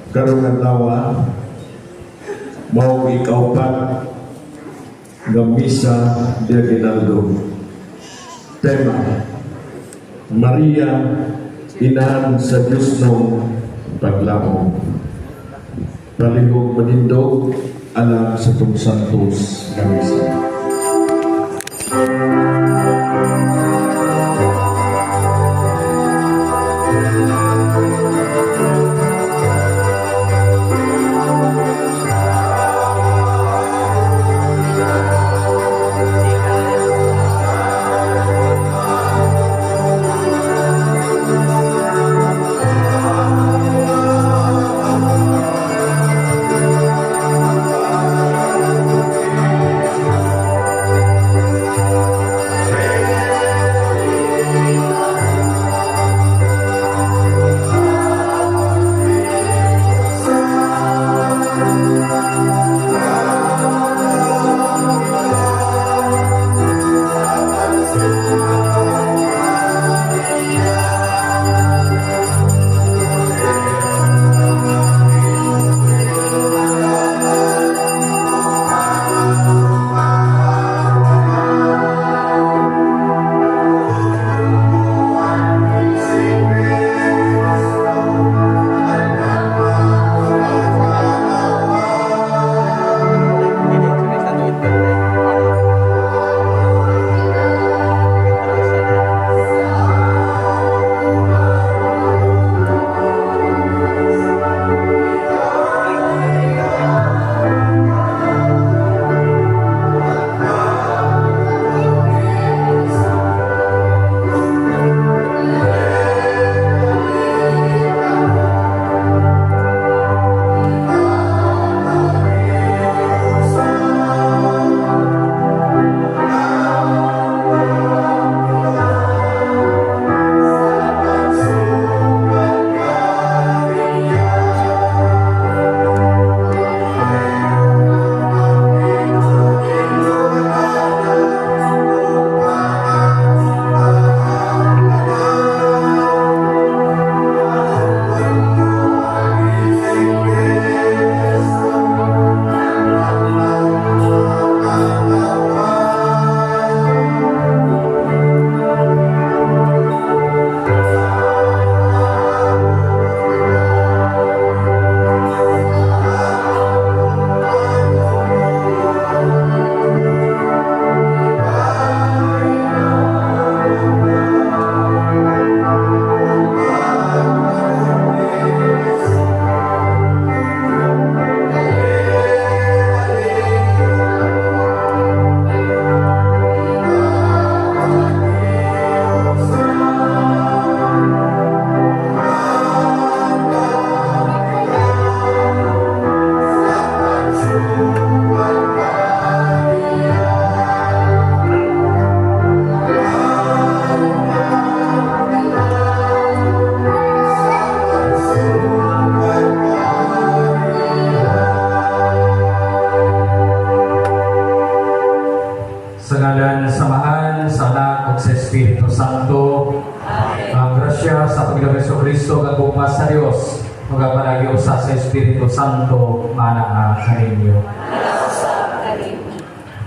karong adlaw mao ikaupat nga misa de Aguinaldo. Tema: Maria, Inahan sa Diyos ng Paglamo. Palihog manindog alam sa itong santos nga misa. Sa ngalan ng Samahan, sa Anak, at sa Espiritu Santo. Ang grasya sa Panginoong Jesucristo kag bugmas sa Dios, magapalagi usa sa Espiritu Santo mana kaninyo.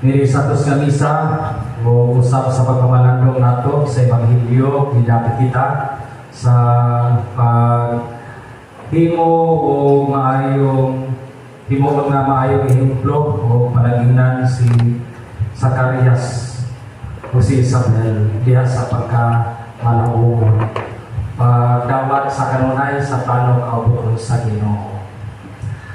Nili sa tos nga misa, o usap sa pagpamalandong nato sa Ebanghelyo, hinapit kita sa paghimo o maayong himo nga maayong ehemplo o palaginan si Zacarias o si Isabel diha sa pagkamalaungon pagdawat sa kanunay sa plano kaubuon sa Ginoo.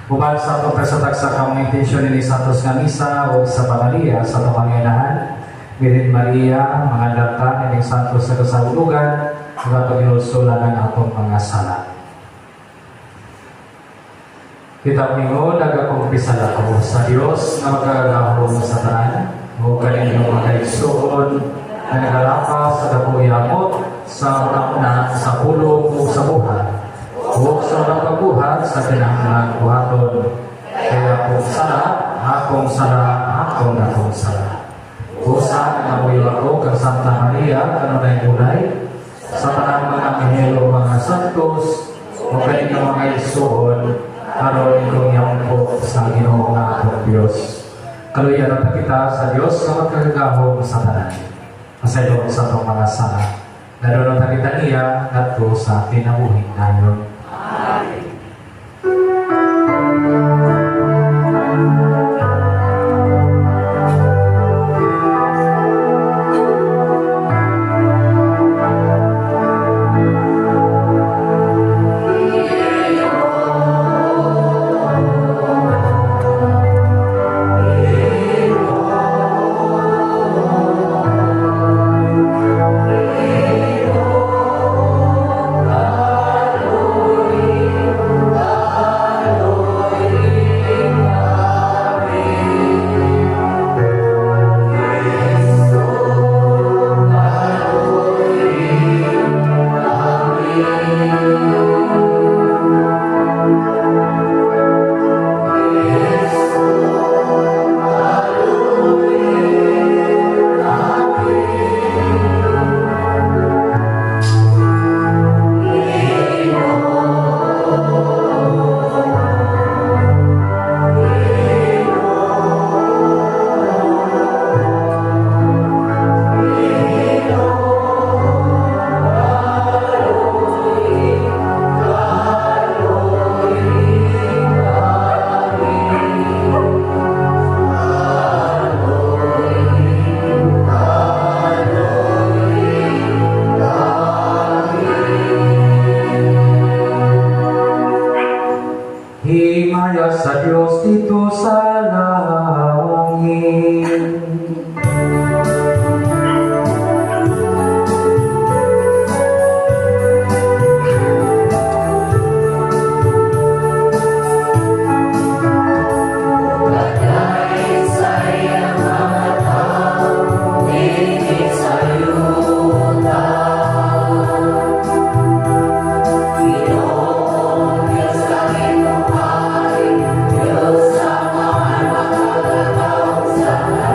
Ubal sa ito kasatag sa communication ni Santos nga misa o sa Maria sa Panginoon, Virgin Maria, mga data ni Santos sa kasahulugan, mga paghinulsulan ng atong mga sala. Kita mingon, nagakumpisala ko sa Diyos na magagahong sa tanan, o kanilang mga igsoon na nagalapas sa dapuyamot sa una sa pulong o sa buhat o sa unang pagbuhat sa kinahanglan buhaton. Kaya akong sala usa na mo'y ako kang Santa Maria kanunay bulay sa tanang mga anghelo mga santos o kanilang mga igsoon aron kong iyong po sa Ginoo nga akong Diyos. Kaluyan na kita sa Diyos na magkagahom sa tanan. Masayong sa itong mga sala. Naroon na kita niya ngadto sa kinabuhing nayon. Himaya sa Diyos dito sa langit. Sa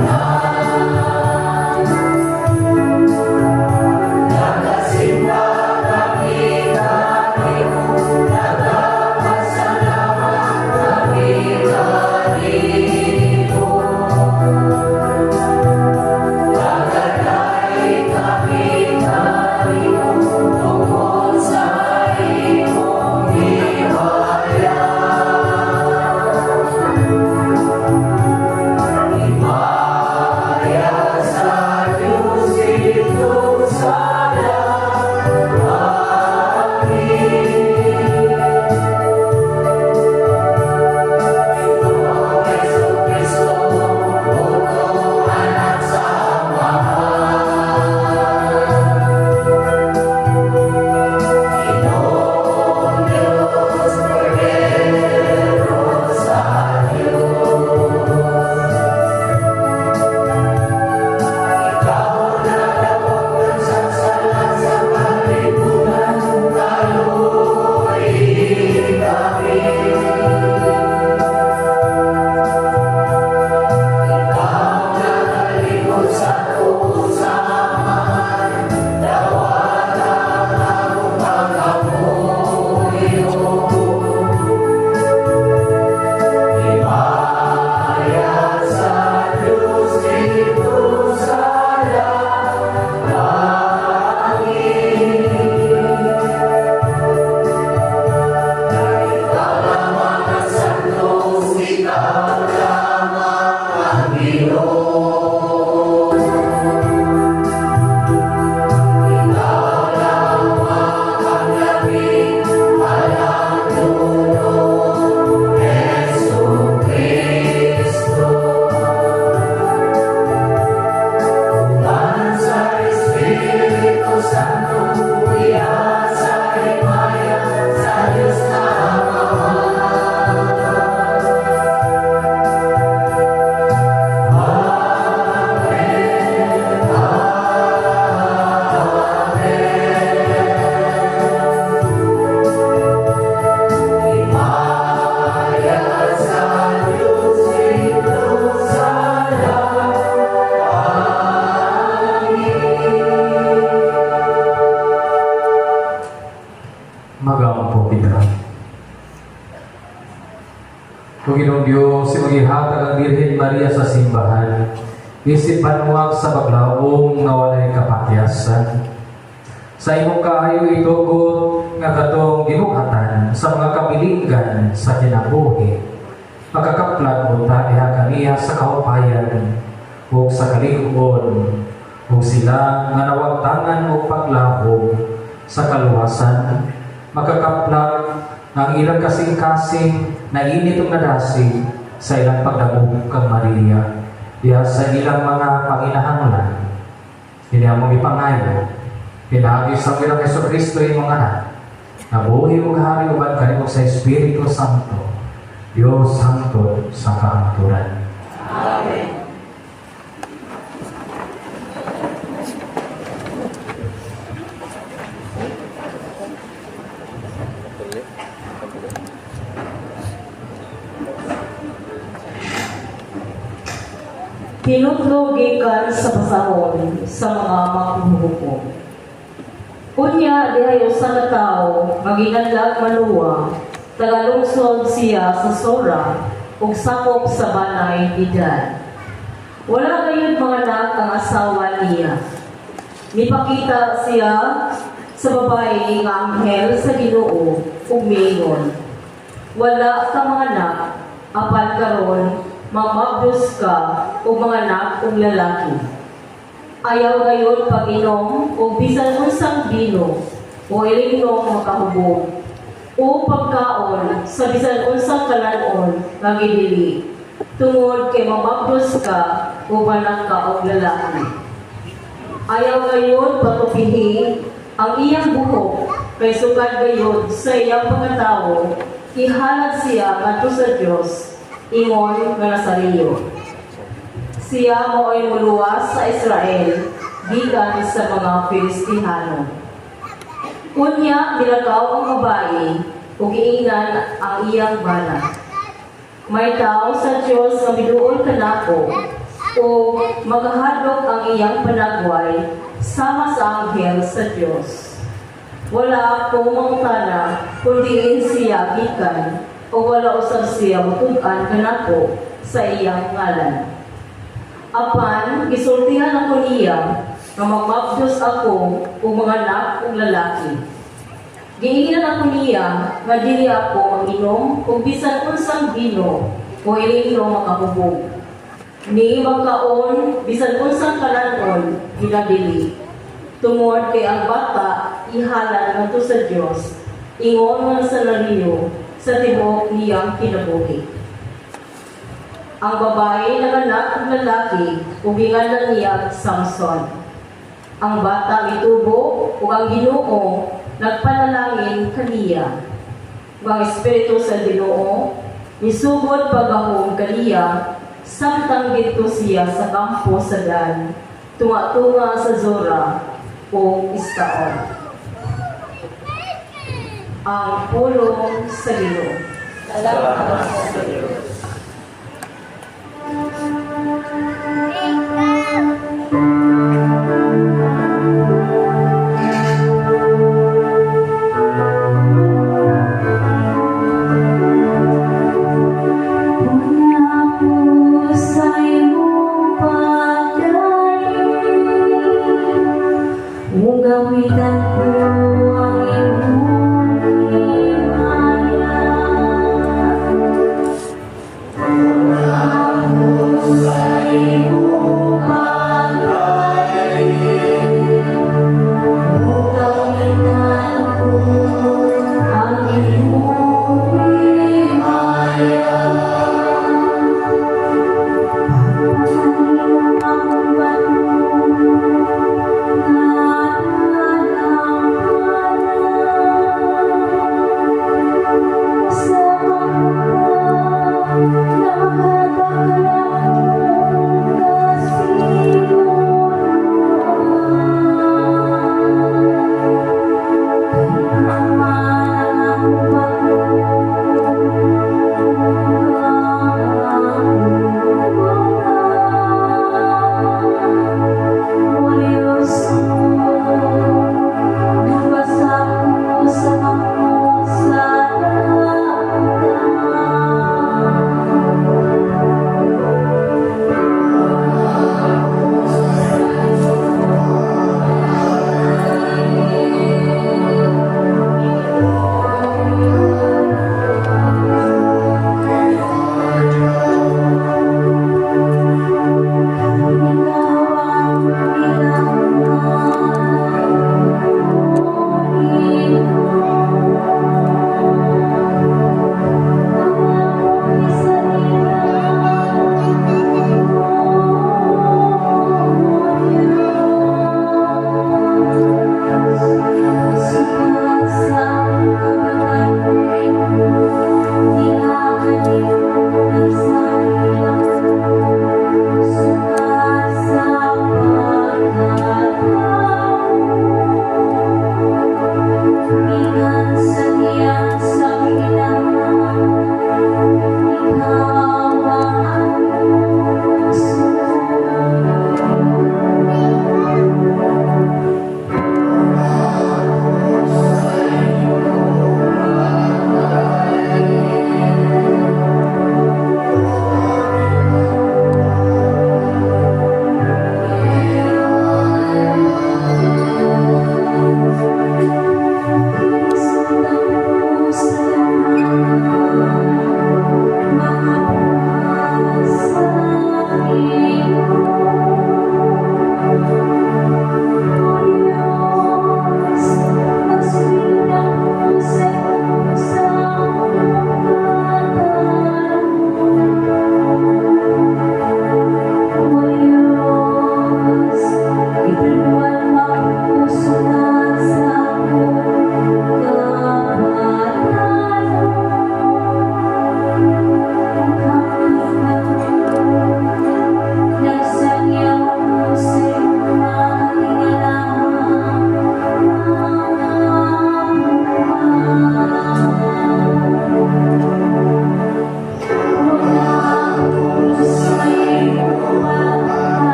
Panginoong Diyos, magihatag ang Birhen Maria sa simbahan. Isip panuwag sa baglaong nga walay kapakyasan. Sa imong kaayo itugot nga katong ginuhatan sa mga kabilinggan sa kinabuhi. Pagkakaplag mo diha kaniya sa kaupayan o sa kalingon o sila nga nawagtangan o paglahom sa kaluwasan. Magkakaplag ang ilang kasing-kasing na init o nadasig sa ilang pagdabog kang Maria. Diya sa ilang mga panginahanglan, hinamong ipangayo, pinagis sa ilang Yeso Kristo yung mga anak, nabuhi o hari o kanimo sa Espiritu Santo, Diyos Santo sa kaangturan. Amen. Pinutlo gikan sa pasahon sa mga makuhukom. Unya dihayo sa natawo maginadlag maluwa, tagalungsod siya sa Sora ug sakop sa Banay Bidan. Wala gayud mga anak ang asawa niya. Nipakita siya sa babae nga anghel sa Ginoo ug miingon, wala ka mga anak, apan karon mamabdos ka o mga anak o lalaki. Ayaw gayon pag-inom o bisan unsang bino o ilinong makahubog o pagkaon sa bisan unsang kalanon nga gidili tungod kay mamabdos ka o anak ka o lalaki. Ayaw gayon patupihi ang iyang buhok kay sugad gayon sa iyang pagkatao ihalad siya ngadto sa Dios ingon nga Nazario. Siya mo'y muluwas sa Israel, gikan sa mga Filistihano. Unya, nilakaw ang babae, ug giingnan ang iyang bana. May tao sa Diyos nga miduol kanako, o maghadlok ang iyang panagway, sama sa anghel sa Diyos. Wala akong mangutana, kundi siya gikan, o wala usab siya mutud-an kanako sa iyang ngalan. Apan, gisultihan ako niya na mamabdos ako o mga anak o lalaki. Giinginan ako niya nga dili ako mag-inom o bisan unsang bino o ilinong makahubog. Ni magkaon bisan unsang kalanon ginadili. Tungod kay ang bata ihalad ngadto sa Dios, ingon nga sa Nazario sa tibok niyang kinabuhi. Ang babae nanganak ang lalaki, ug gingalan niya Samson. Ang bata mitubo, ug ang Ginoo nagpanalangin kaniya. Ug ang Espiritu sa Ginoo misugod pagahom kaniya, samtang dito siya sa kampo sa Dan, tunga-tunga sa Zora o Istaon. Ang pulong sa Ginoo. Salamat sa Diyos.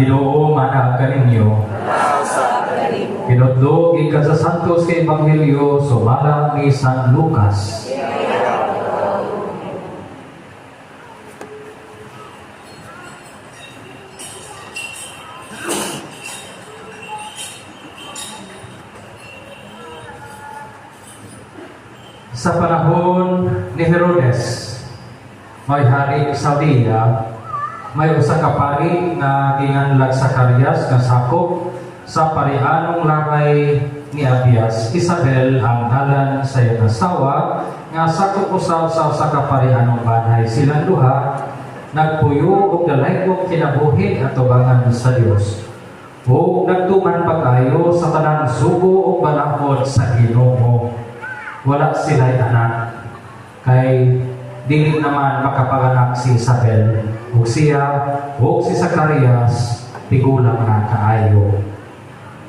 Ginoo manag kaninyo. Pinudlo gikan sa Santos kay Ebanghelyo sumalang ni San Lucas. Sa panahon ni Herodes, may hari sa Judea, may usa ka pari nga ginganlag Zacarias nga sakop sa parianong langay ni Abias. Isabel ang ngalan sa iyang asawa nga sakop usab sa usa ka parianong banay. Silang duha nagpuyo og dalaygong kinabuhi atubangan sa Dios. O nagtuman pag-ayo sa tanang sugo o balakod sa Ginoo. Wala sila'y anak, kay dili naman makapanganak si Isabel, ug siya, ug si Zacarias, tigulang na kaayo.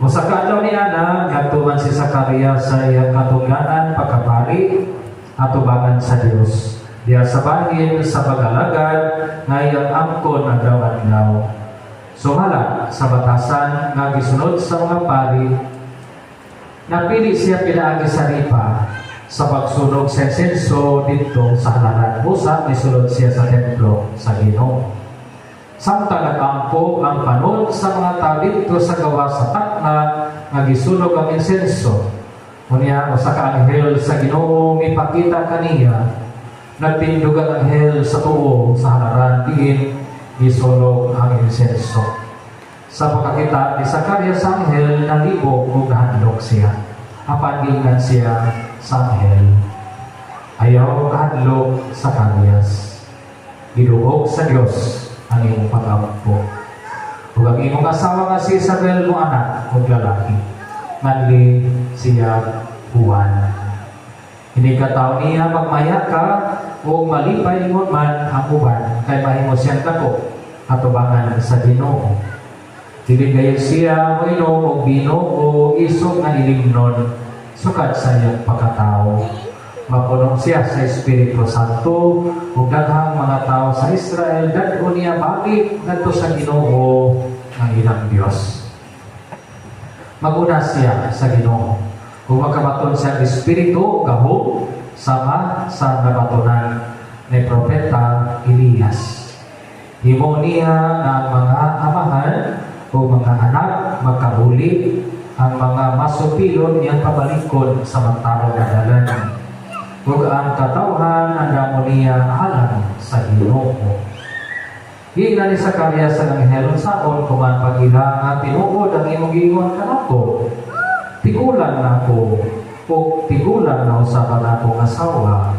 O sa kadlaw ni Ana, nagtuman si Zacarias sa iyang katungganan pagkapari, atubangan sa Dios. Diya sa bahin sa pag-alagad, nga iyang angkon ang daw-adlaw. Sumala sa batasan nga gisunod sa mga pari, napili siya pinaagi sa ripa sa pagsunog sa insenso dito sa halalan. Busa, nisulod siya sa templo sa Ginoo. Samtang nag-ampo ang panon sa mga tao dito sa gawa sa takna nga gisunog ang insenso. Unya, usa ka anghel sa Ginoo mipakita kaniya, nagtindog ang anghel sa tuo sa halaran diin gisunog ang insenso. Sa pagkakita ni Zacarias sa anghel, nalibog ug nahandok siya. Apan gingan siya sa anghel, ayaw kahadlok sa Zacarias. Giduog sa Dios ang iyong pag-ampo. Ug ang iyong asawa nga si Isabel mo anak ug lalaki, manli siya Juan. Hindi ka tao niya magmaya ka o malipay mo man ang uban, kay mahimo siyang dako atubangan sa Ginoo. Dili gayon siya inom o bino o isog nga ilimnon sukad sa iyang pagkatao. Mapunong siya sa Espiritu Santo ug daghang mga tao sa Israel dadto niya balik ngadto sa Ginoo nga ilang Dios. Maguna siya sa Ginoo ug makabaton siya ang Espiritu gahom sama sa nabatonan ni propeta Elias. Himo niya nga ang mga amahan o mga anak magkahuli ang mga masupilon niyang pabalikon sa mataro na dalan. Ug ang katawhan ang damo niya alam sa Ginoo. Hina ni Zacarias sa anghel saon kuman pag-ila nga tinuod ang imong giingon kanako. Tigulang nako o tigulang na usapan akong asawa.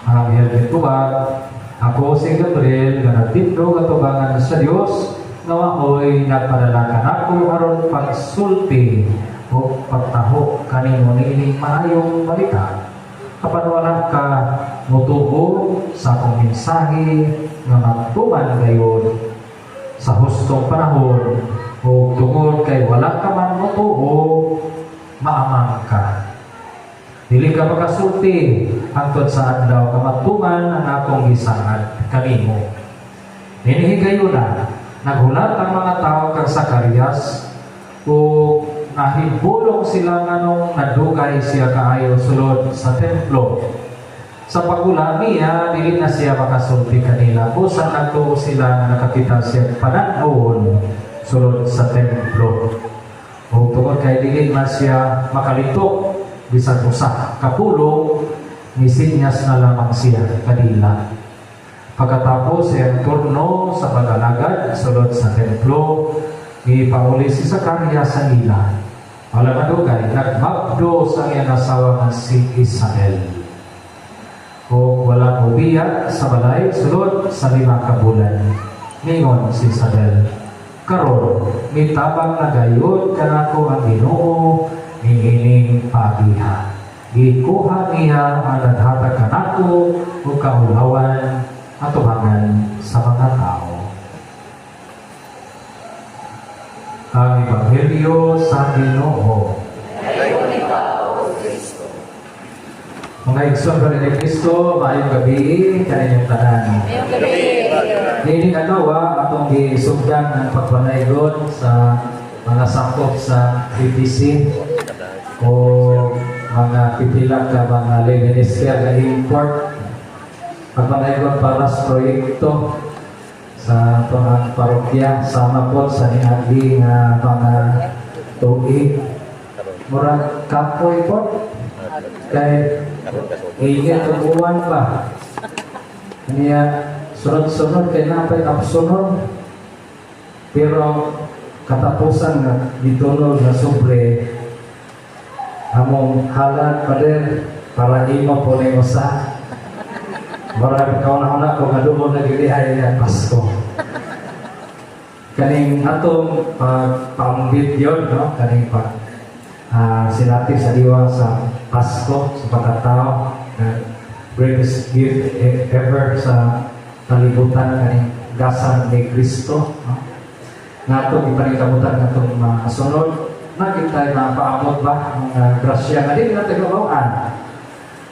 Ang anghel nituwag, ako si Gabriel nga nagtindog atubangan sa Dios, nawaoy nagpadalakan ako aron pagsulti o pagtaho kanimo niining maayong balita. Kapag wala ka mutuo sa akong mensahe nga magtuman gayon sa hustong panahon o tungod kay wala ka man mutuo, maamang ka. Dili ka makasulti hangtod sa adlaw ka magtuman ang akong gisaad kanimo. Ninihigayon na naghulat ang mga tao kang Zacarias o nahibulong sila nga nung nadugay siya kaayo sulod sa templo. Sa pagula niya, dili na siya makasulti kanila. Busan nagtuo sila nga nakakita siya panahon sulod sa templo. O tungod kay dili na siya makalitok bisan usa kapulong, nisinyas na lamang siya kanila. Pagkatapos siyang turno sa pag-alagad sulod sa templo, ipauli si Zacarias sa ila. Wala madugay, nagmabdo sa iyang asawa nga si Isabel. O wala ubiyak sa balay sulod sa 5 ka bulan. Ningon si Isabel, karon mitabang na gayud kanako ang Ginoo niining paagihan. Gikuha niya ang naghatag kanako ug kaulawan atubangan sa mga tao. Ang Ebanghelyo sa Ginoo. Mga igsoon pa rin ni Kristo, maayong gabi, kaninyong tanan. Ngayong gabi. Nining agawa, atong gisugdan ng pagpanaygon sa mga sakop sa PPC o mga pipila ka mga lay minister na import. Pagpanaygon para sa proyekto sa itong parokya, sama po sa niagi nga mga tuig. Murag kapoy po. Kay ingat ang uwan pa. Niya sunod-sunod kay napay kapsunod. Pero katapusan nga ditulog na sobre among halat pa rin para imo po na usa. Marami kauna-una ko nga doon nagilihay na Pasko. Kaning atong pang-video yun, no? Kaning sinati sa diwa sa Pasko, sa pagkatao, greatest gift ever sa kalibutan, kaning gasan ni Kristo. No? Nga itong ipanikabutan na itong masunod, nakita na paamot ba ang grasya nga din natin gawaan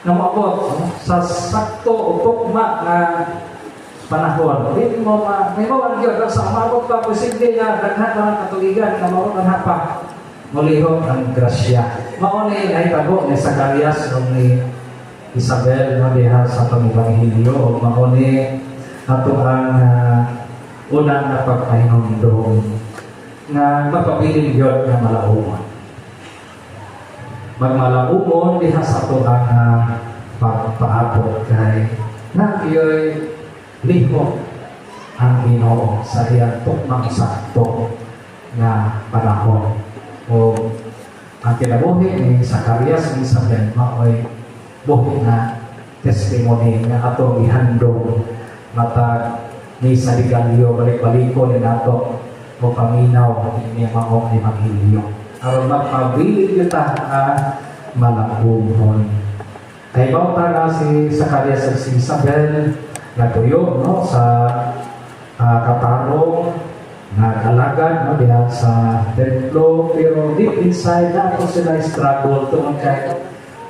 na maabot sa sakto o tukma na panahon. Hindi mo may mawag yun sa umabot pa posible na daghan pa ng katuligan na mawag ang hapa mulihon ang grasya. Mauni ay tago ni Zacarias o ni Isabel no diha sa pag-ibanghilyo o mauni ato ang unang na pagpahinumdum na mapabiling yun na malaumon. Magmalaumon diha sa ato ang pagpaabot kay na iyo'y liho ang Ginoo sa iyang tukmang sakto nga panahon. O ang kinabuhi ni Zacarias ni Isabel mao'y buhi na testimony nga atong ihandog matag ni Saligalyo balik-baliko ni nato o paminaw ni maong ni Maghilyo aron magpabilig kita malangumon. Kay bawta na si Zacarias at si Isabel natuyo no sa katarong nag-alagad no diha sa templo pero deep inside na ako sila struggle tungod kay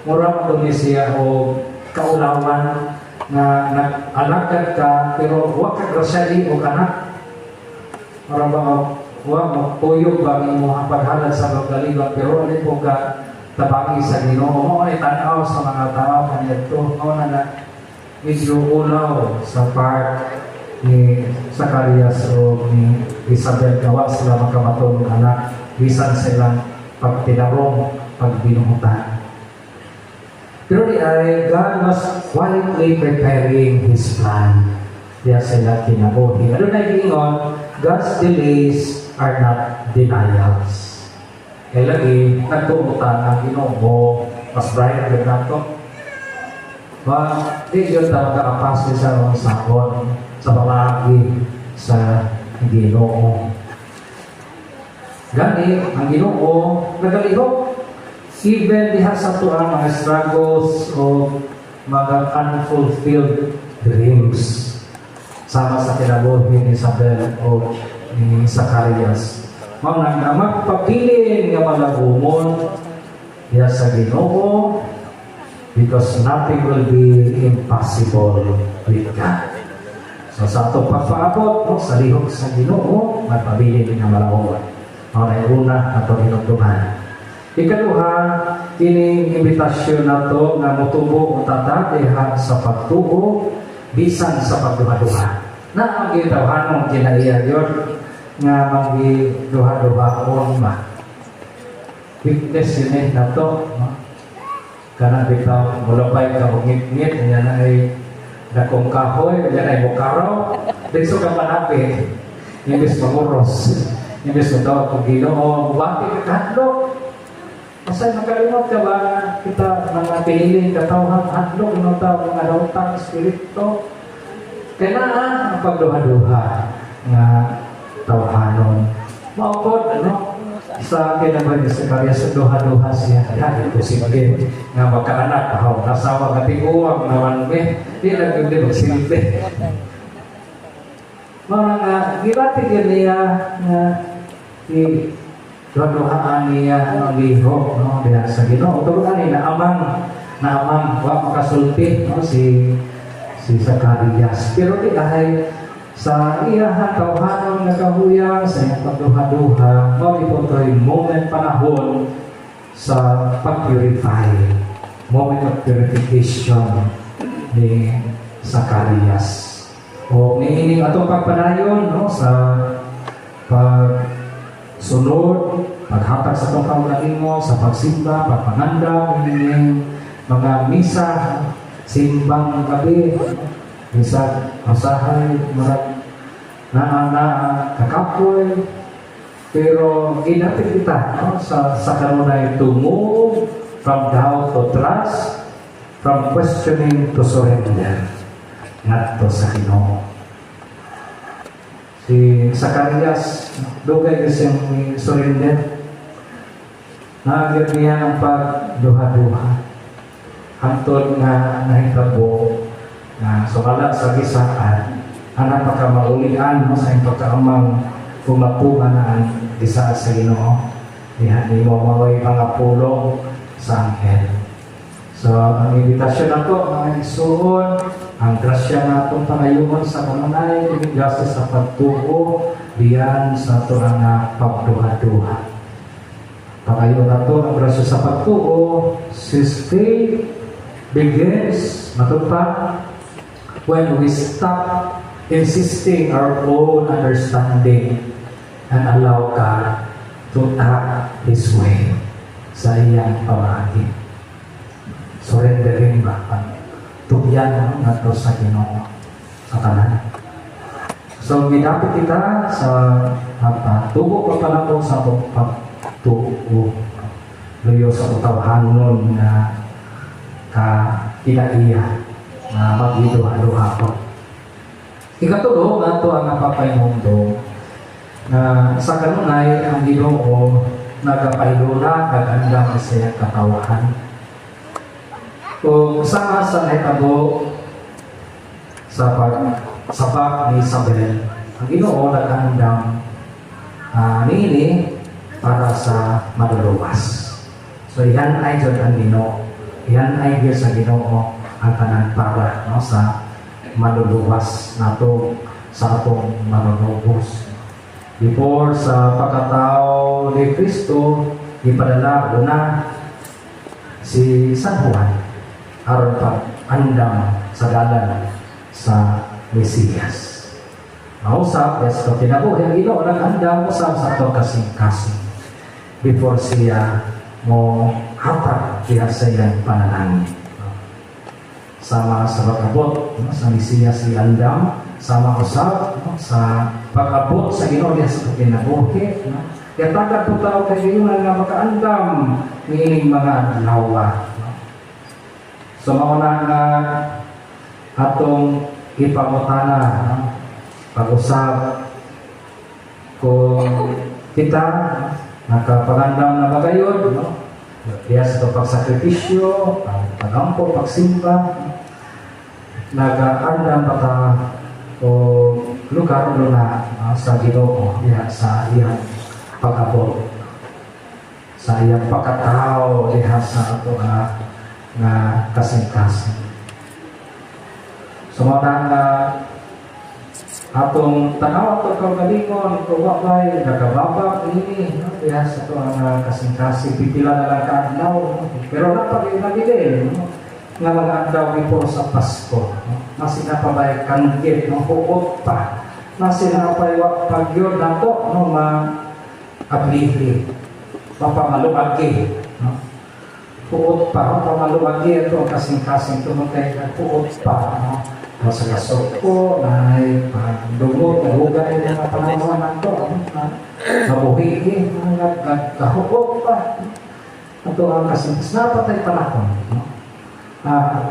mura ko ni siya o kaulawan na nag-alagad ka pero wa ka grasya o anak mura ba wa magpuyog ba mo paghalad sa pagdaligan pero ano po ka tabangi sa Ginoo mo ay tanaw sa mga tao kanito mo na medyo ulaw sa part ni Zacarias o ni Isabel gawa sila magkamatulong anak bisan silang pagtinarong pagbinuhutan. Pero di ay God was quietly preparing His plan. Diya sila kinabuhi. Ano na giingon, God's delays are not denials. Kaya lagi, nagtumutan ang Ginoo mas bright than nato. Di yun talaga kapas sa mga sakon sa pamagi sa Ginoo. Gani, ang Ginoo nagalihok even diha sa tuang mga struggles o mga unfulfilled dreams sama sa kinabuhi ni Isabel o ni Zacarias. Mga nga magpabilin nga malagumon diha sa Ginoo because nothing will be impossible with God. So sa itong pagpaabot sa lihok sa Ginoo, magpabilin nga malagumon. Mga una na itong hinugduman. Ikaduha, kining imbitasyon na to nga motubo o tatatihan sa pagtuo bisan sa pagduha-duha. Na ang gitawhanong kinaiya yun nga magduha-duhaon ba. Weakness yun na to. Kana bitaw, mulapay ka o ngit-ngit, yan ay dakong kahoy, yan ay bukaraw. Dito ka manapit, imbis mamuros. Imbis mo tawag kong Ginoo, bakit kakadlok? Masay makalimot ka ba kita mga piniling katawhan hadlok ng tawag mga dautang espiritu kaya na ang pagduha-duha nga tawhanon maupod sa akin naman yung Zacarias sa duha-duha siya yan ito sige nga magkaanak nasawa nga tiguwang naman di lang yung di magsilbi mga gibatig yun niya nga duha-duhaan niya ang lihok diha sa Ginoo. Tulungan na amang naman wa makasulti no si Zacarias. Pero di dahil sa iyang tawhanon nga kahuya sa iyang pagduha-duha, mao ito moment panahon sa pag-purify, moment of purification ni Zacarias. O niining atong pagpadayon no sa pagsunod, paghatag sa itong kaugalingo, sa pagsimba, pagpanganda, ining mga misa, simbang gabi, misa, masahay, marag na kakapoy, pero ginapit kita no, sa kanunay to move from doubt to trust, from questioning to surrender, ngadto sa Ginoo. Si Zacarias, dugay kasi yung surrender. Nagagad niya ang pagduha-duha. Hantod nga nahitabo na sumala sa gisaan, anak pagkamaulian mo sa iyong pagkaamang kumapuhan na ang gisaan sa Ginoo. Di mo maway mga pulong sa anghel. So, ang invitasyon na to, mga isuon, ang grasya na itong pangayuman sa kamanay, yung grasya sa pagtuo, diyan sa ito ang pagduha-duha. Pangayon na ito, ang grasya sa pagtuo, faith begins, matupad, when we stop insisting our own understanding and allow God to act His way sa iyang pamagi. Surrendering ba? Tugyan na ito sa Ginoo sa kanan. So, minapit kita sa tubo pa pala po sa pagtuo. Luyo sa utawhanon na kinaiya na mag-iduha-duha ko. Ikatulog na ito ang napapay mundo na sa kanunay ang Ginoo nagapahilula nagandang sa katawan. Kung saan sa naitabo sa pagsabak ni Isabel, ang Ginoo nagandang nini para sa maluluwas. So yan ay dyan ang Ginoo. Yan ay dyan sa Ginoo ang tanan para no, sa maluluwas nato sa atong malulubos. Before sa pagkatao ni Kristo, ipadala una si San Juan aron pag-andam sa dalan sa Mesiyas. Mausap, yes, so kinabuhi ang Ginoo nag-andam usab sa atong kasing-kasing before siya mo hatag siya sa iyang panalangin. Sama sa pag-abot sa Mesiyas si andam, sama usab sa pag-abot sa Ginoo diha sa kinabuhi. Kaya tagad po tao kay Ginoo nga makaandam niining mga adlaw. So mauna nga atong ipangutana pag-usap kung kita nakapagandam na bagayon kaya sa pagsakripisyo, pagampo, pagsimba, nag-andam pa ta o lugar na sa Ginoo diha sa iyang pag-abot, sa iyang pagkatao diha sa ato nga kasing-kasing. Sumunod na atong tanaw at kaugalingon, kung wakay, nakababa, ini, diha sa ito ang kasing-kasing, pipila na lang kaadlaw. Pero napag-inagilin, nga mga adlaw before sa Pasko. Mas sinapabay kanggit, huot pa. Mas sinapay pagyod na to, ma-ablihi, mapamalubagi. Huot pa, mapamalubagi ito ang kasing-kasing tumutay na huot pa. Masagasok ko, na dumot, nahugay na pananawan ito. Mabuhigi, nagkahukot pa. Ito ang kasing-kasing. Napatay panahon.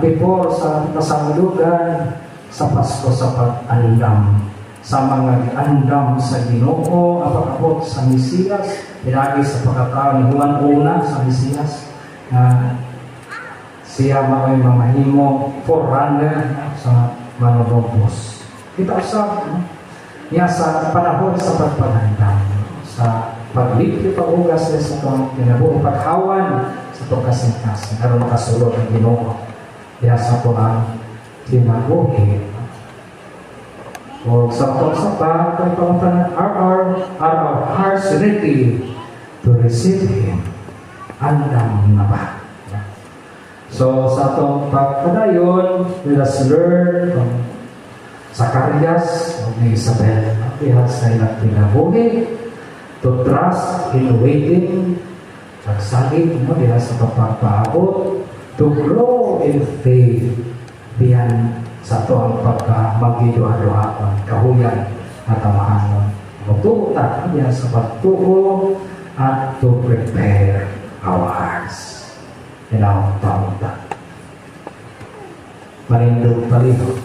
Before sa nasamulugan sa Pasko sa pag-andam sa mga andam sa Ginoo apakabot sa Mesiyas pinagi sa pagkatao ni Juan una sa Mesiyas na siya mao'y mamahimo forerunner sa manunubos. Kita usab niya sa panahon sa pagpagandam sa paglipli pag-ugas sa itong kinabuhi paghawan sa itong kasing-kasing aron makasulod ng Ginoo diha sa ato ang kinabuhi. O sa atong sapa kay pangutan are our hearts ready to receive Him? Andam na ba? So sa atong pagpadayon, let us learn from Zacarias o ni Isabel diha sa ilang kinabuhi to trust in waiting, pagsagit mo diha sa pagpapaabot, to grow in faith diyan sa ito ang pagka-magidua-duaon, kahuyan at amahanon. Magtuutak diyan sa pagtuo at to prepare our hearts. Yan ang pautak. Marindog palihog.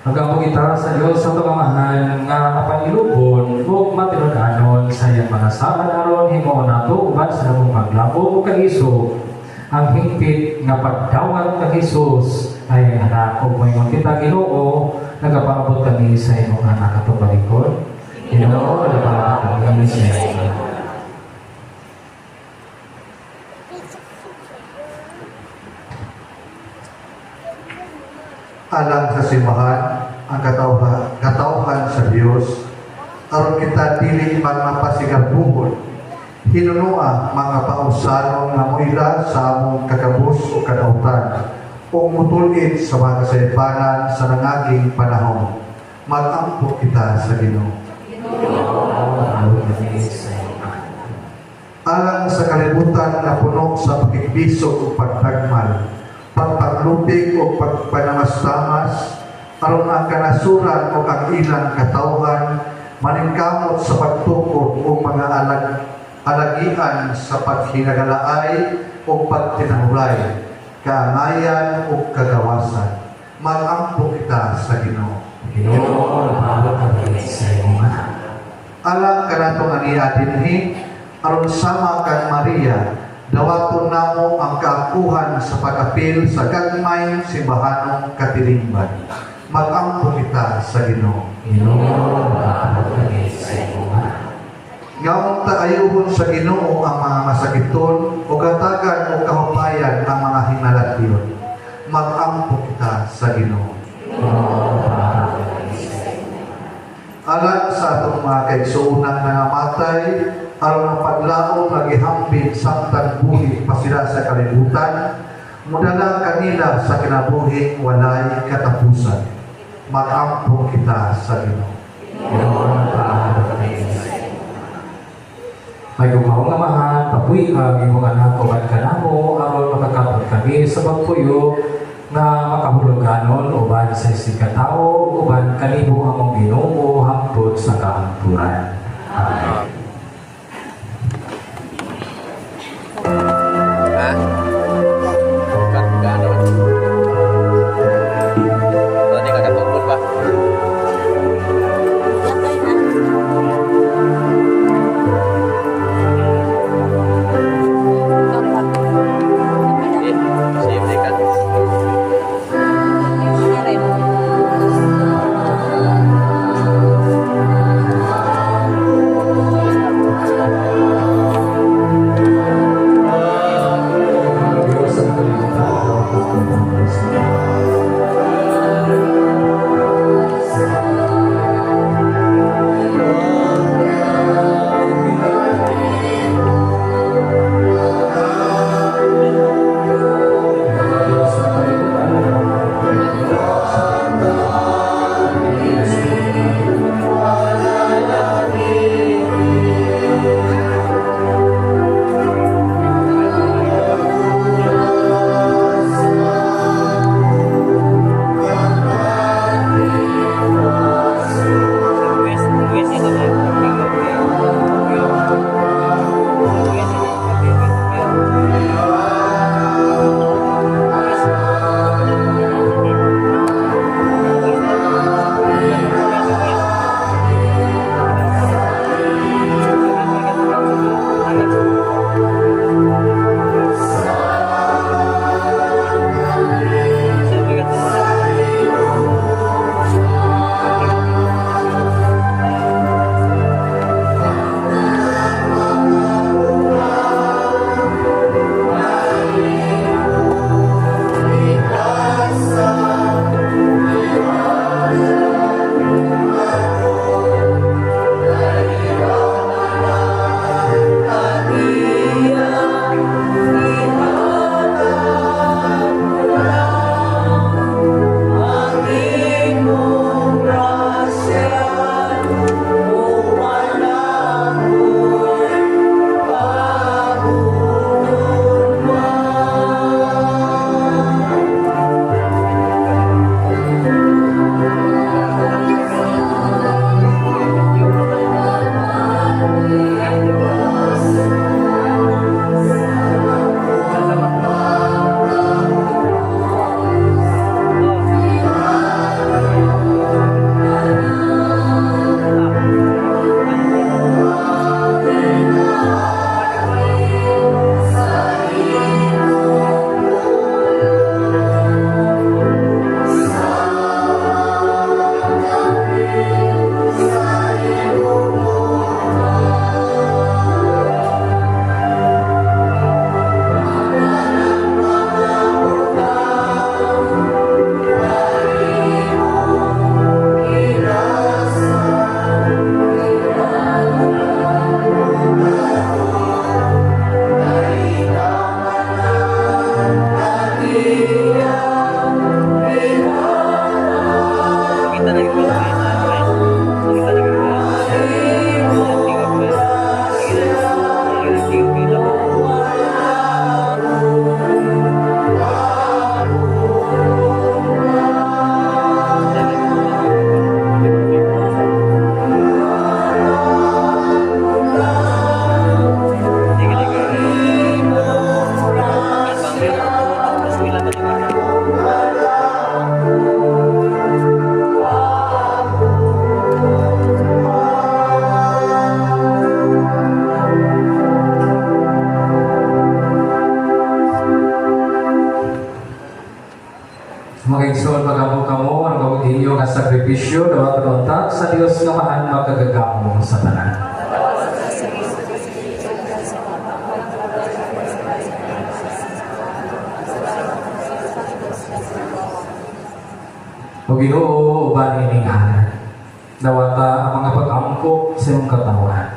Hanggang kita sa Diyos sa pagmamahal nga kapangilubon ug matinudanon sa iyang mga saad aron himo nato uban sa among paglabo kay Hesus. Ang hingpit nga pagdawat kay Hesus ay anak ug moingon kita Ginoo nagapaabot kami sa imong anak atong balikod. Ginoo nagapaabot kami sa imong alang sa simbahan ang katawhan sa Dios aron kita dili magmapasigabuhon hinunua mga pausaron nga moila sa among kakabus o kadautan o mutulid sa mga kasaypanan sa nangaging panahon. Mag-ampo kita sa Ginoo. Alang sa kalibutan na puno sa pakigbisog o pagtagmal, pagpaglupig o pagpanamastamas, aron ang kanasuran o ang ilang katawhan, maningkamot sa pagtukod o mga alagian sa paghinagalaay o pagtinahulay, kaangayan o kagawasan. Mag-ampo kita sa Ginoo. Ginoo nagapaabot kami sa imong anak. Alang kanatong aniya dinhi, aron sama kang Maria, dawaton namo ang kaakuhan sa pag-apil sa gagmay simbahanong katilingban. Mag-ampo kita sa Ginoo. Ginoo nagapaabot kami sa imong anak. Ngawong taayuhon sa Ginoo ang mga masakiton o gatagan o kahupayan ang mga hinalatyon. Mag-ampo kita sa Ginoo. Alang sa atong mga kaigsuunang nangamatay, aron ang paglaom nagihambing samtang buhi pa sila sa kalibutan, mudala kanila sa kinabuhi walay katapusan. Mag-ampo kita sa Ginoo. May gumawang amahan, papuy ang imong anak o kanamo aron makakapot kami sa pagpuyo na makahuluganon uban sa isikatawo uban kanimo among Ginoo hangtod sa kaangturan. Amen. Magigsoon magamo kamo ang gawin ninyo nga sakripisyo dapat kontak sa Dios nga mahal magagagamo sa tanan. O Ginoo uban ining anan. Dawata ang mga pag-angkop sa iyong katawan.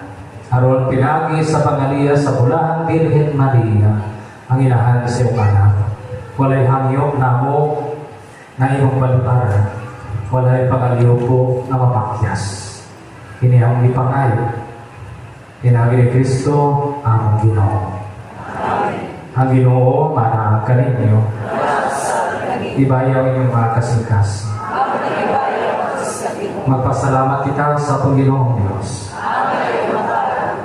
Aron pinagi sa pangaliya sa Bulahang Birhen Maria ang inahan sa iyong anak. Walay hangyo namo na iyong balutaran. Walay pangaliupo na mapakyas. Kini ang ipangayo. Tinagi ni Kristo ang Ginoo. Ang Ginoo manahag kaninyo. Ibayaw inyong mga kasingkas. Magpasalamat kita sa Panginoong Diyos.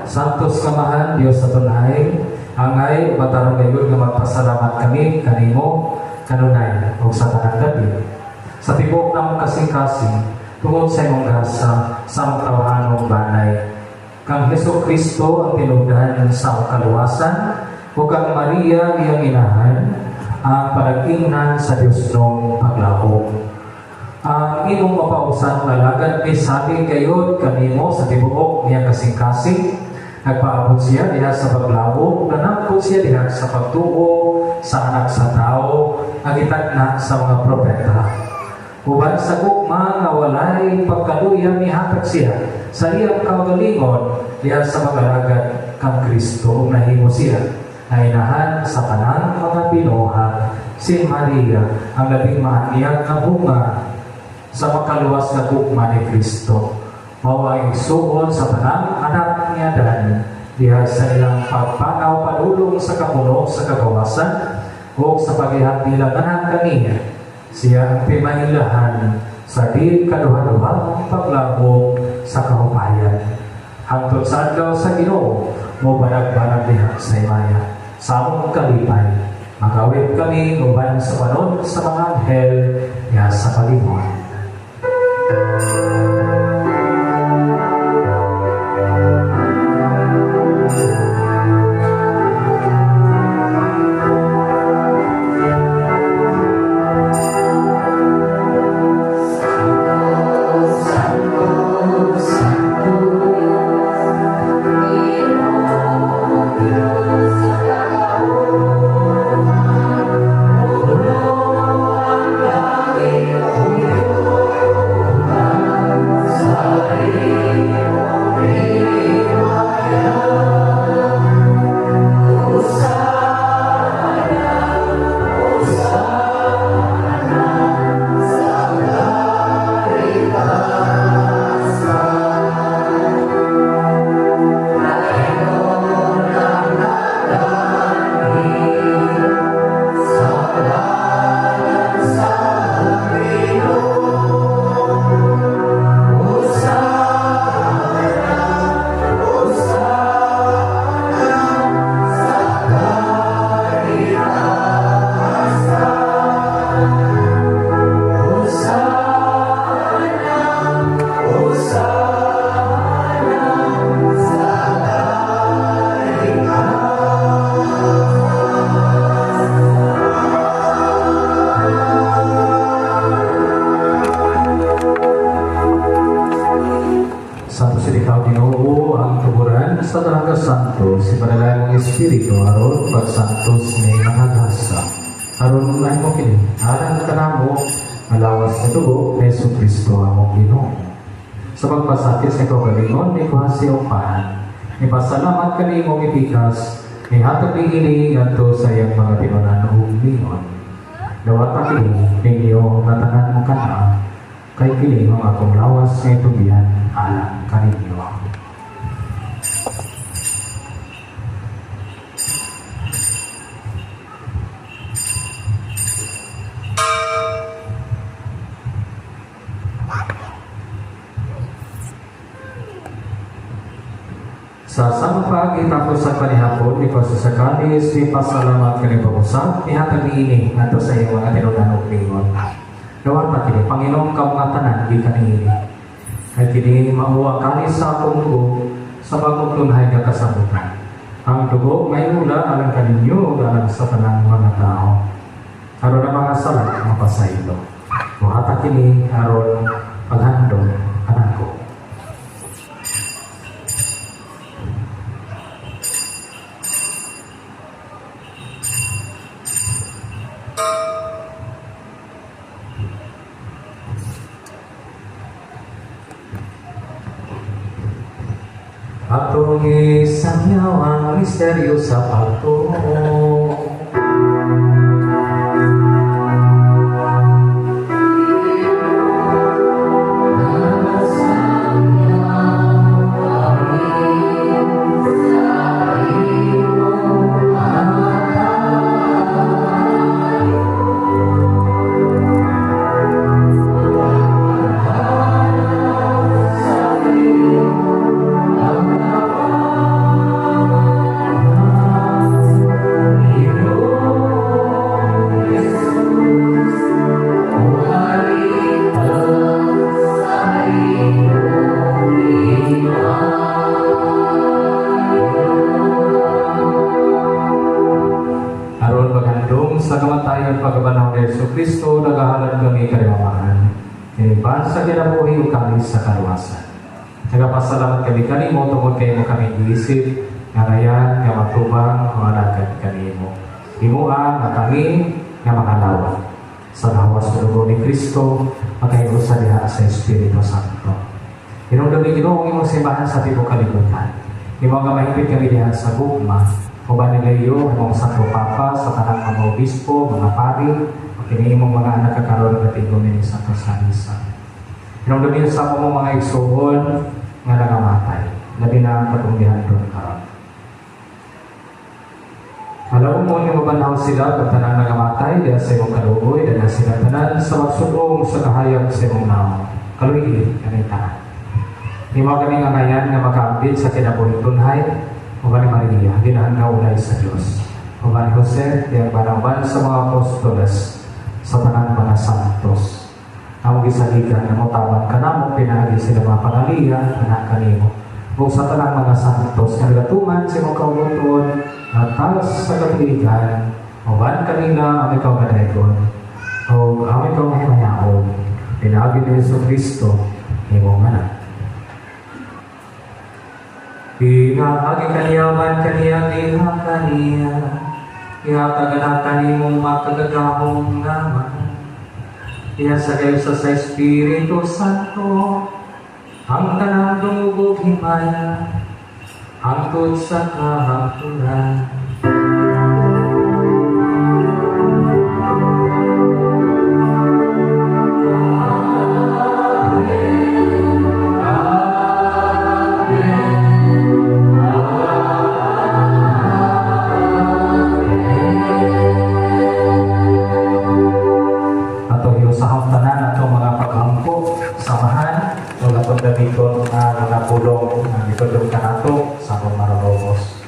Santos kamahan Diyos sa tunay, angay matarong ngayon nga magpasalamat kami kanimo kanunay o sa tanang gabi. Sa tibok ng kasing-kasing, tungod sa imong grasa sa among tawhanong banay, kang Hesus Kristo ang tinugdan sa kaluwasan, o kang Maria iyang inahan, ang palagingnan sa Diyos nung paglahok. Ang imong mapausan malagad may sabi kayo kanimo sa tibuok niya kasing-kasing, nagpaabot siya diha sa paglahok, nanangkot siya diha sa pagtuo sa anak sa tao, agitagna sa mga propeta. Uban sa gugma nga walay pagkaluya mihatag siya sa iyang kaugalingon diha sa magalagad kang Kristo ug nahimo siya na inahan sa kanang mga binuha si Maria ang labing maaniyag na bunga sa makaluwas na gugma ni Kristo. Maway igsuon sa tanang anak niya dan diha sa ilang pagpanaw padulong sa kapuno sa kagawasan o sa paghihatbilangan kaniya. Siya ang pimahilahan sa di kaduha-duhang paglabo sa kahupayan. Hangtod sa adlaw sa Ginoo, mo banag-banag diha sa imaya. Sa among kalipay, magawid kami uban sa panon sa mga anghel nga sa palimon. Sa Talaga Santo, si Panalangin Espiritu, aron pagsantos may nakagasa. Aron ay mo kini, alang kanamo, malawas na tubo, Hesus Kristo among Ginoo. Sa pagpasakit sa kaugalingon, ni Kuhasi Upahan, ipasalamat kani mong ipikas, ni hatag ini ngadto sa iyang mga tinunan ug lingon. Dawat kini ninyo natanan mo kana, kay kini ang akong lawas nga itubian alang kaninyo. Sa samang tapos sa panihapon, ikaw sa sakalis, may pasalamat ka ni Pag-usap, ihatag niini nato sa iyong mga tinunan o lingon. Gawar pa kini, Panginoon ka mga tanan, di ka niini. Kaya kini, mauwa kalis sa akong dugo, sa bagong tunhay ka kasabutan. Ang dugo, may mula alang kaninyo, alang sa tanang mga tao. Karoon na mga salat, pasaylo. Muhata kini aron paghandom kanako. Atong isangyaw ang misteryo sa pagtuo. Aron maghandom sa kamatayon pagkabanhaw ni Yesu Kristo, nagahalad kami kalimamaan. Iniban sa kinabuhi o kami sa kaluwasan. Nagapasalamat kami kanimo tungod kayo mo kami giisip, ngarayan, nga matubang, mga alagad kanimo. Himuan na kami nga makalawan. Sa lawas ng dugo ni Kristo, magkayo sa diha sa Espiritu Santo. Inong Ginoo imong simbahan sa tibok kalibutan. Imo nga mahigit kami diha sa gugma, o ba nilayo mong Santo Papa sa tanang mga obispo, mga pari, o kini imong mga anak kakaroon ng tigong ni Santo Sanisa. Inong sa mo mga igsuon nga nangamatay, labi na ang katunggihan doon karon. Alam mo yung mabanhaw sila pag tanang nangamatay dahil sa imong kaluoy, dahil sila tanan sa magsugong sa kahayag sa imong naon. Kaluigid, kanita. Di mo kami nga ngayon nga makaambit sa kinabuhi tunhay, o ba ni Maria, ginahan nga ulay sa Diyos. O ba ni Jose, yung banawan sa mga apostoles, sa tanang mga santos. Ang gisaligan na mo tawag ka na mo, pinagi sila mga pangaliya, anak kanimo. O sa tanang mga santos, nagatuman sa mga kaubuton, at talas sa katiligan, o ba kanina ang ikaw ganaykon, o ang ikaw mahimayaon, pinagi ni Yesu Kristo, imong anak. Pinahagi kaniyaman kaniya diha kaniya, ihatagan kanimong makagagahong naman. Ihasagay sa Espiritu Santo, ang tanang dumugog himaya, hangtod sa kahaptunan. Napulong ang itulong ka nato sa akong marorobos.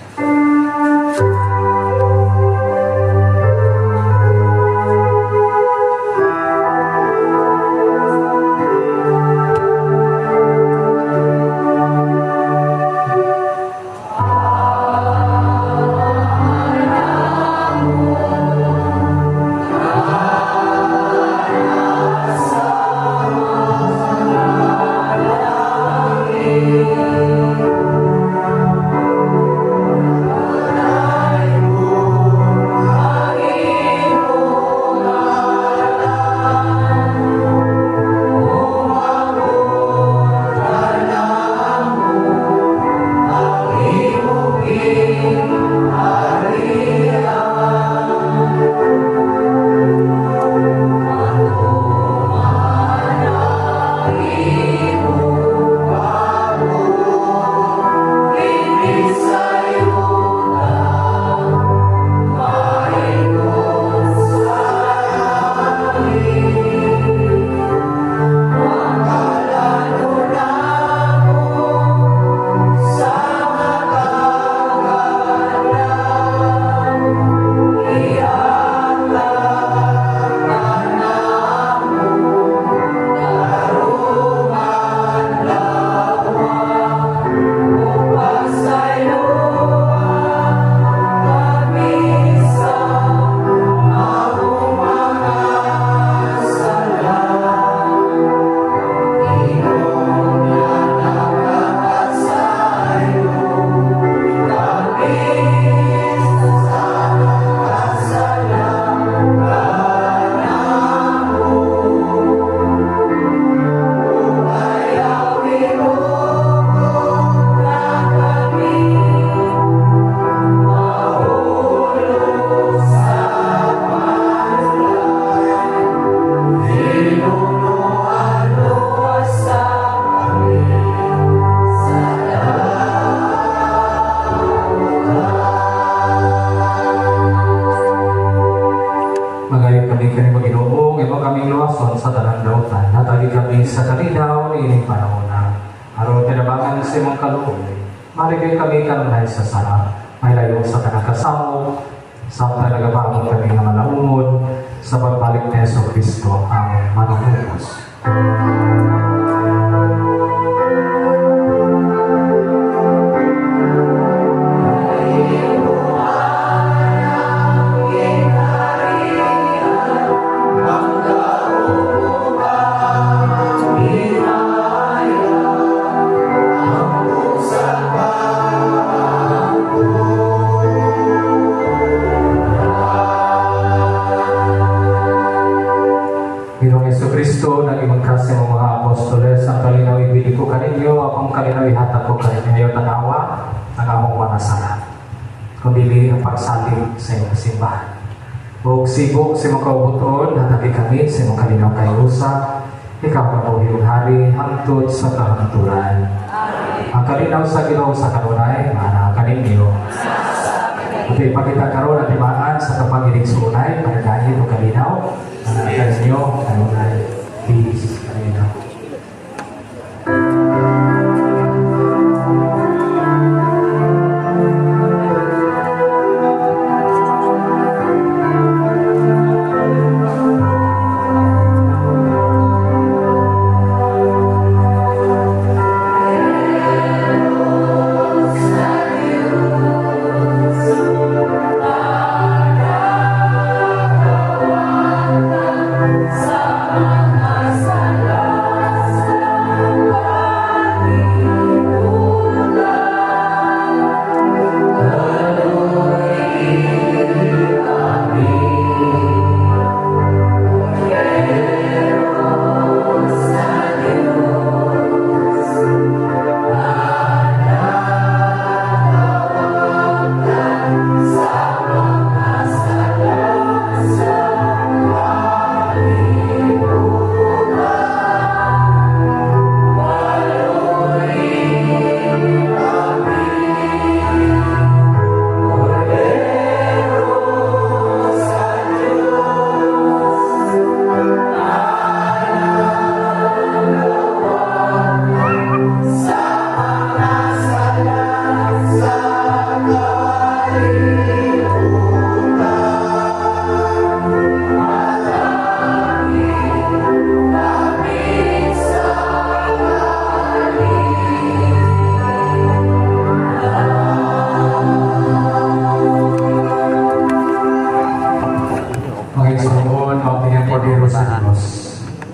Magayon kami kanimo Ginoo, imo kaming luwason sa tanang dautan. Natagi kami sa kalinaw ni ining panahon na aron tinabangan sa imong kaluoy. Maligay kami kanunay sa sala, may layo sa kanang kasamo, samtang nagabamon kami nga malaumon sa pagbalik ni Yesu Kristo ang manunubos. Ginoong Jesucristo, naging magkasi mo mga apostoles, ang kalinaw ibili ko kaninyo, akong kalinaw ihatag ko kaninyo, ayaw tanawa, ang among mga sala. Kundi ang pagsalig sa iyong simbahan. O sibok sa mga kaubuton, natagi kami sa iyong kalinaw kayusa, ikaw na po yung hari, hangtod sa kahanturan. Ang kalinaw sa Ginoo sa kanunay, mana kaninyo. Ito ipakita karon at imaan sa kapangilig sunay, panagahin o kalinaw, ang ninyo, kanunay, please, kalinaw.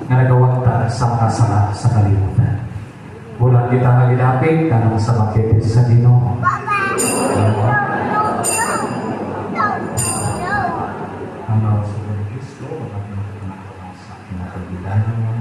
nga nagawang ta sa mga sala sa kalimutan. Bulan kita nga gidapit kanang sa makipis sa Ginoo. Ang mga sa Kristo, sa kinakagilanon.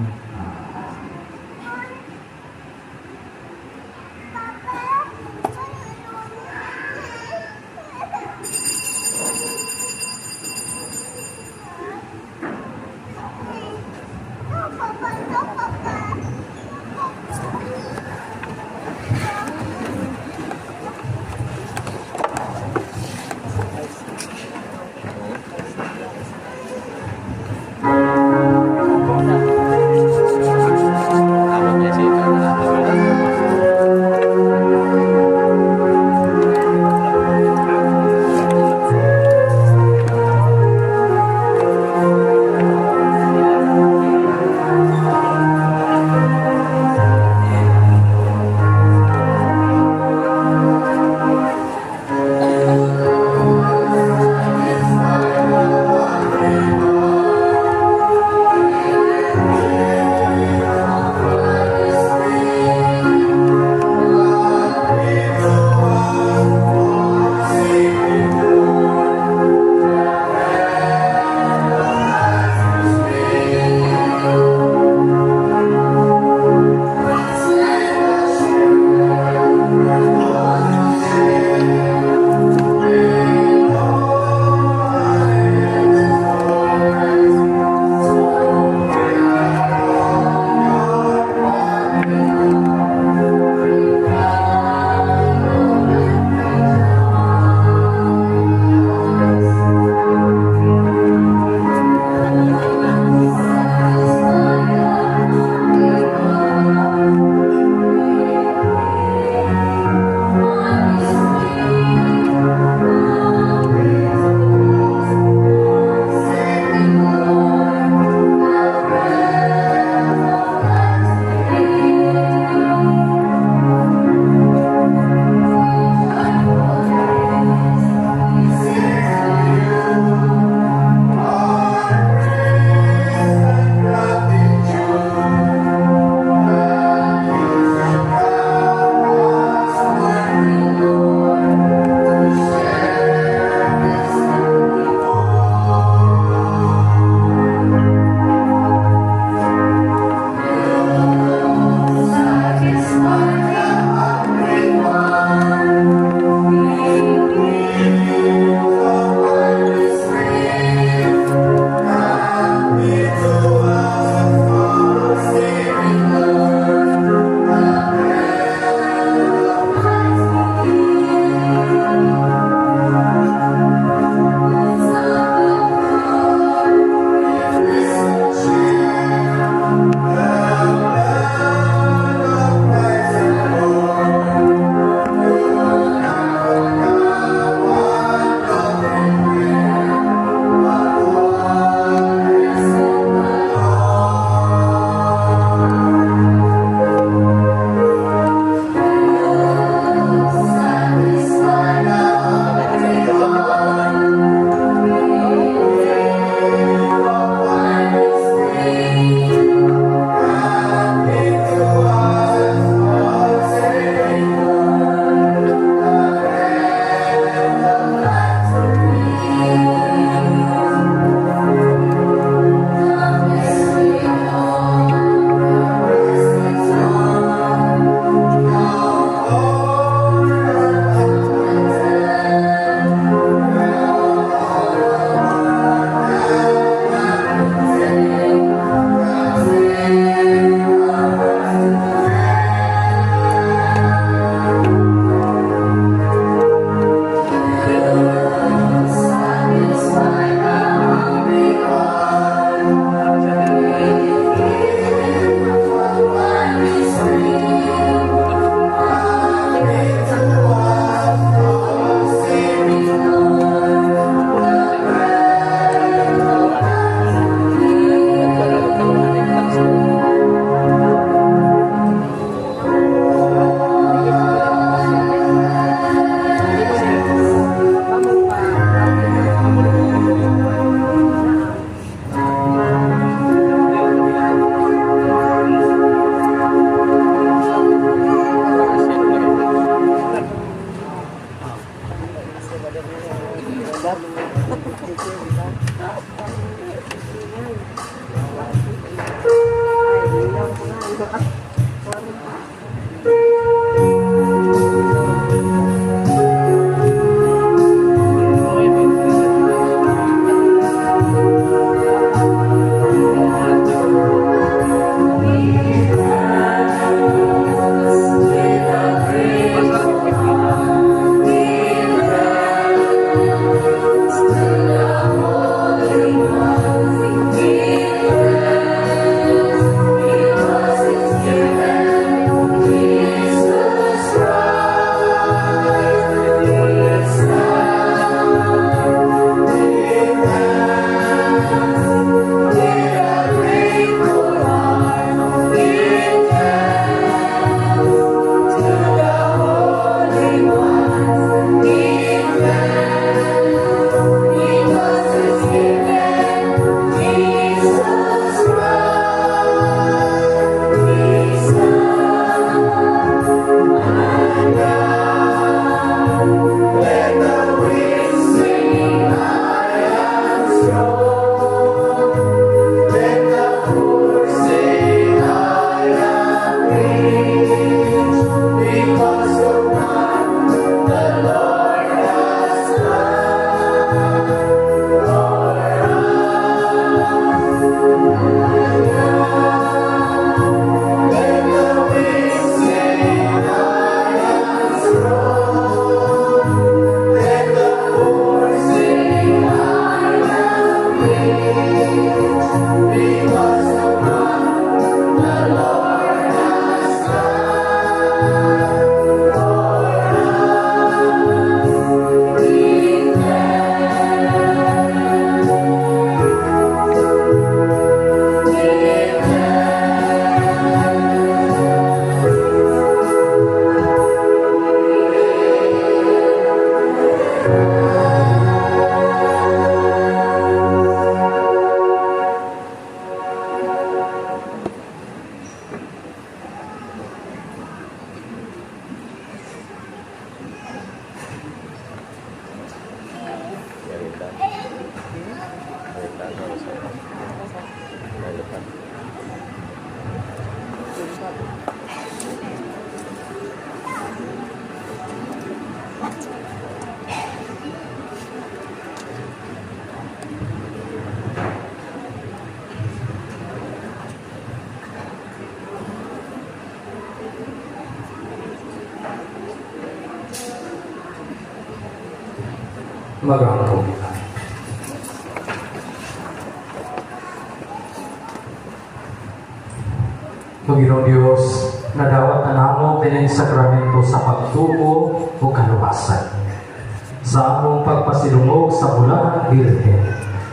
Magandang po. Panginoon Diyos, nadawat na namo kanyang sakramento sa pagtubo o kaluwasan. Sa among pagpasilungog sa bulan Birhen,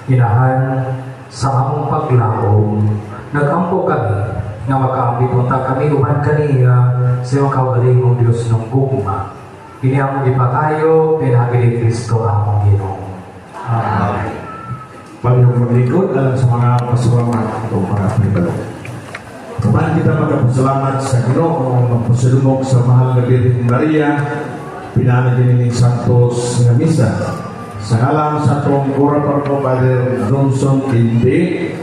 inahan sa among paglaom, nagampo kami nga makaambit unta kami uban kaniya sa iyong kaugalingong Diyos ng gugma. Kini among ipatayo, pinagili Kristo among Ginoo. Amen. Pagyung maglingkod alam sa mga pasalamat o mga pribado. Kamahan kita magpasalamat sa Ginoo, magpasalumog sa mahal na Birhen Maria, pinanagin ni Santos nga misa. Sa ngalan sa atong Orator ko, Father Johnson Kindi,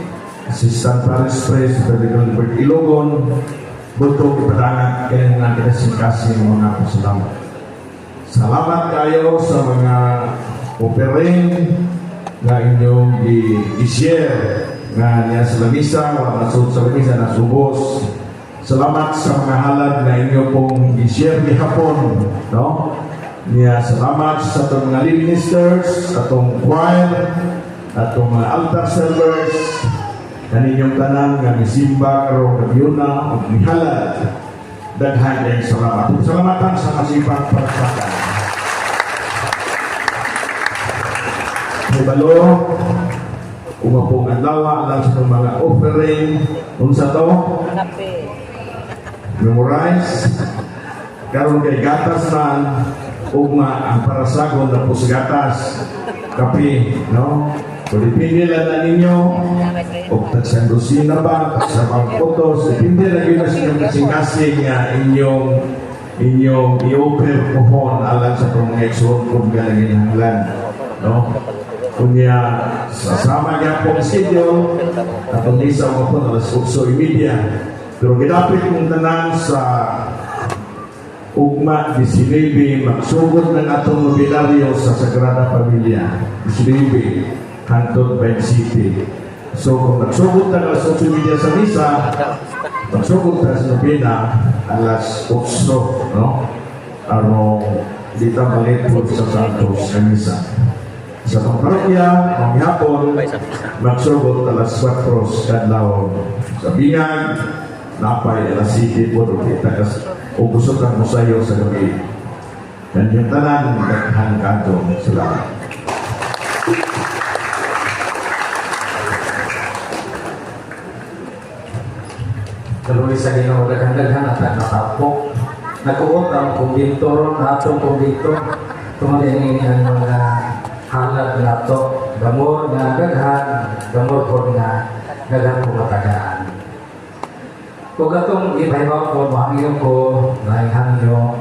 Assistant Parish Priest, Father Gilbert Ilogon, butong ipadangat kayo nga kinasingkasing mga pasalamat. Salamat kayo sa mga offering na inyong i-share nga niya sa lamisa, wala nasud sa lamisa, nasubos. Salamat sa mga halad na inyo pong i-share ni hapon, no? Niya salamat sa itong mga lead ministers, atong choir, atong mga altar servers, kaninyong tanan nga misimba karong kabyuna o mihalad. Daghan kayong salamat. Salamatan sa masipang pagpakan. May balo, umapong adlaw alam sa itong mga offering. Unsa to? Memorize. Karon kay gatas man, ugma ang parasagon na po sa gatas. Kape, no? So, dipindi lang na ninyo. O tagsang dosina ba, tagsang mga photos. Dipindi lang yun na sinyong kasing-kasing inyong i-offer pohon alam sa itong exon kung galangin hanglan. No? Kunya, sasama niya po ang schedule at ang isa mo po alas 8:30. Pero ginapit kong tanan sa ugma di Silibi, magsugod ng atong nobilaryo sa Sagrada Familia di Silibi, Canton Bay City. So kung nagsugod na alas 8:30 sa misa, magsugod na sa nobina alas 8, no? Ano, di tamalit po sa Santos sa misa. Sa pangparokya, ang hapon, magsugod alas 4 kadlaw sa Bingan, napay alas 7 po kita o gusto kang musayo sa gabi. Dan yung tanan, daghan kanto. Salamat. Kaluwi sa Ginoo, daghan-daghan at nakapok. Nagkuot ang kumbintor, atong kumbintor, tumalini ang mga halad na ito, gamor nga daghan, gamor po nga daghan po matagaan. Kung atong ipahibaw ko, mahangyo ko, nahihangyo,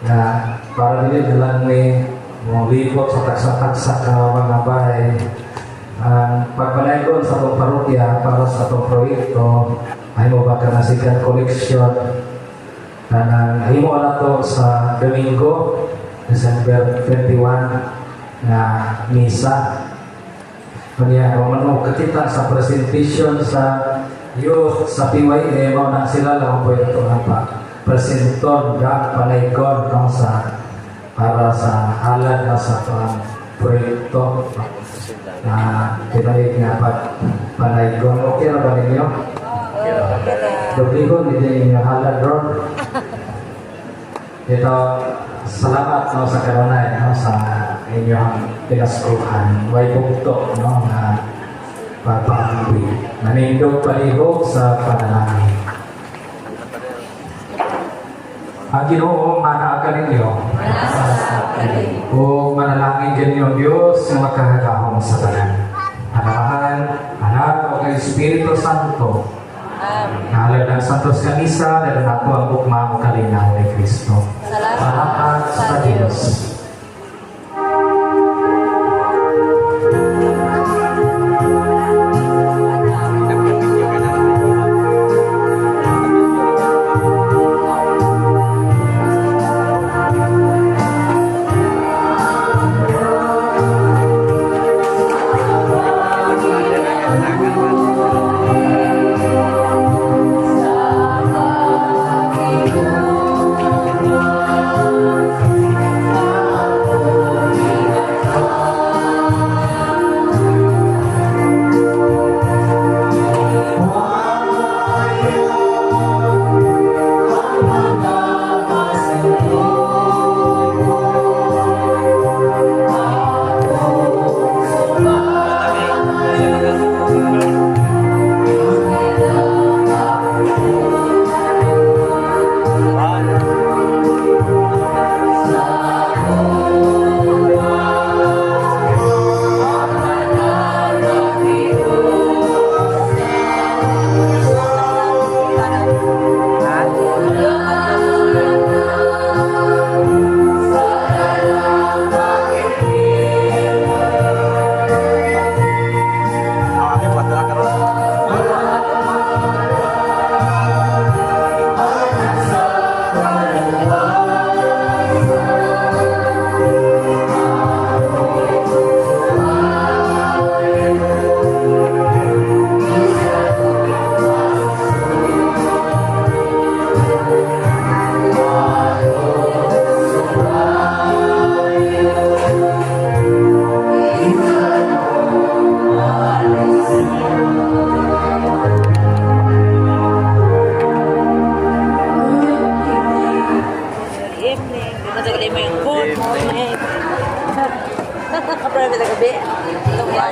na para din nalang may mga lipot sa taksa-taksa ka mga bahay, pagpanay ko sa itong parokya para sa itong proyekto, ay mo ba ka nasikan koleksyon na himo na to sa Domingo, December 21 na misa. Kanya mo katita sa presentation sa youth sa PYA, mo na sila lang po ito pa presenton ga panaykon kung sa para sa halad na sa proyekto na pinalik nga panaykon. Okay na ba ninyo? Dobligon hindi yung halad ron. Ito, salamat no, sa karanay no, sa inyong pinaskuhan. Way bukto no, na pagpapambi. Nanindog palihog sa panalangin. Ang Ginoo, manaagal ninyo. O manalangin ninyo Diyos na makahagahong sa tanan. Anahan, Anak o kay Espiritu Santo. Nahalad ng Santos Kanisa, dahil nato ang bukma o kalinaw ni Kristo. Salamat sa Diyos. Kapag gabi. Ito ba?